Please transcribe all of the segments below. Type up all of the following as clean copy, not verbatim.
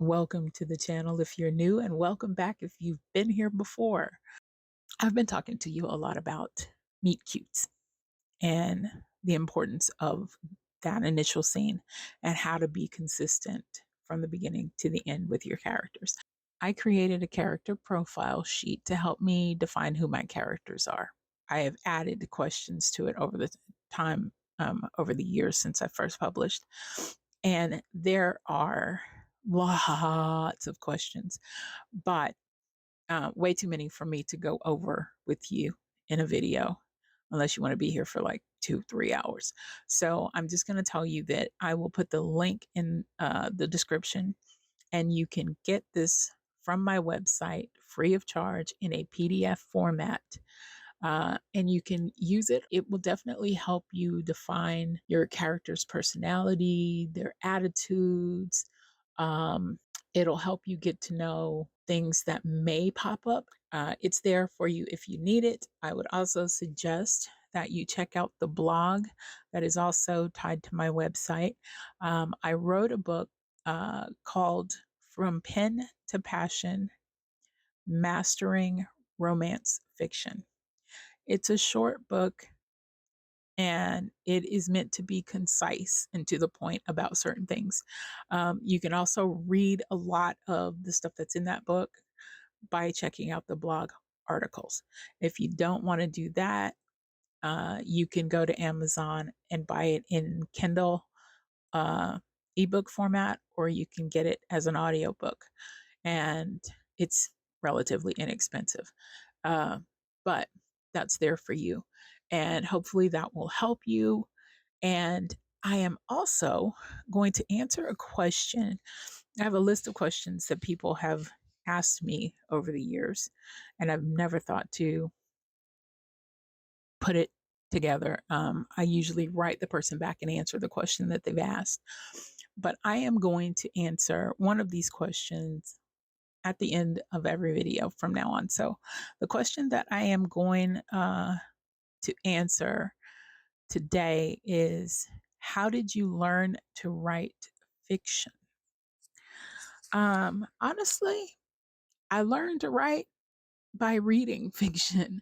Welcome to the channel if you're new, and welcome back if you've been here before. I've been talking to you a lot about meet cutes and the importance of that initial scene and how to be consistent from the beginning to the end with your characters. I created a character profile sheet to help me define who my characters are. I have added questions to it over the time, over the years since I first published. And there are lots of questions, but way too many for me to go over with you in a video, unless you want to be here for like 2-3 hours. So I'm just going to tell you that I will put the link in the description, and you can get this from my website free of charge in a PDF format. And you can use it. It will definitely help you define your character's personality, their attitudes. It'll help you get to know things that may pop up. It's there for you if you need it. I would also suggest that you check out the blog that is also tied to my website. I wrote a book called From Pen to Passion, Mastering Romance Fiction. It's a short book, and it is meant to be concise and to the point about certain things. You can also read a lot of the stuff that's in that book by checking out the blog articles. If you don't want to do that, you can go to Amazon and buy it in Kindle ebook format, or you can get it as an audiobook, and it's relatively inexpensive. But that's there for you. And hopefully that will help you. And I am also going to answer a question. I have a list of questions that people have asked me over the years, and I've never thought to put it together. I usually write the person back and answer the question that they've asked. But I am going to answer one of these questions at the end of every video from now on. So the question that I am going to answer today is, how did you learn to write fiction? Honestly, I learned to write by reading fiction.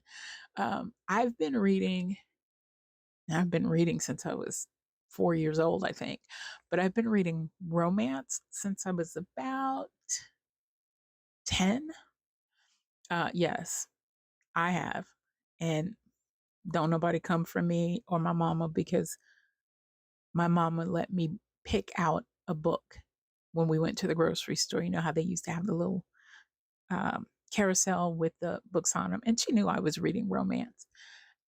I've been reading since I was 4 years old, I think, but I've been reading romance since I was about 10. Yes, I have. And don't nobody come for me or my mama, because my mama let me pick out a book when we went to the grocery store. You know how they used to have the little carousel with the books on them. And she knew I was reading romance.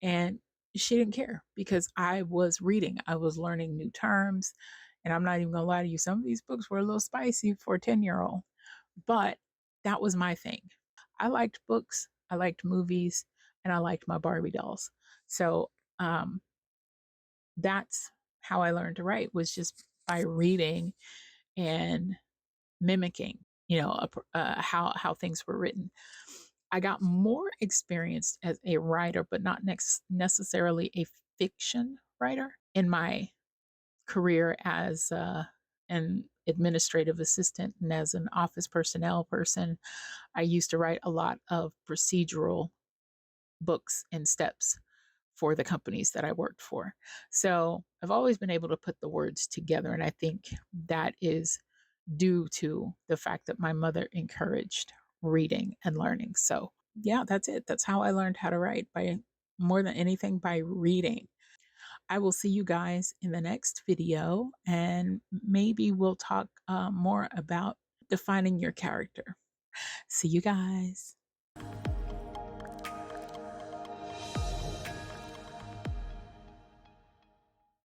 And she didn't care, because I was reading. I was learning new terms. And I'm not even going to lie to you, some of these books were a little spicy for a 10-year-old. But that was my thing. I liked books, I liked movies, and I liked my Barbie dolls. So that's how I learned to write, was just by reading and mimicking, how things were written. I got more experienced as a writer, but not necessarily a fiction writer, in my career as an administrative assistant and as an office personnel person. I used to write a lot of procedural books and steps for the companies that I worked for. So I've always been able to put the words together. And I think that is due to the fact that my mother encouraged reading and learning. So yeah, that's it. That's how I learned how to write, by more than anything, by reading. I will see you guys in the next video, and maybe we'll talk more about defining your character. See you guys.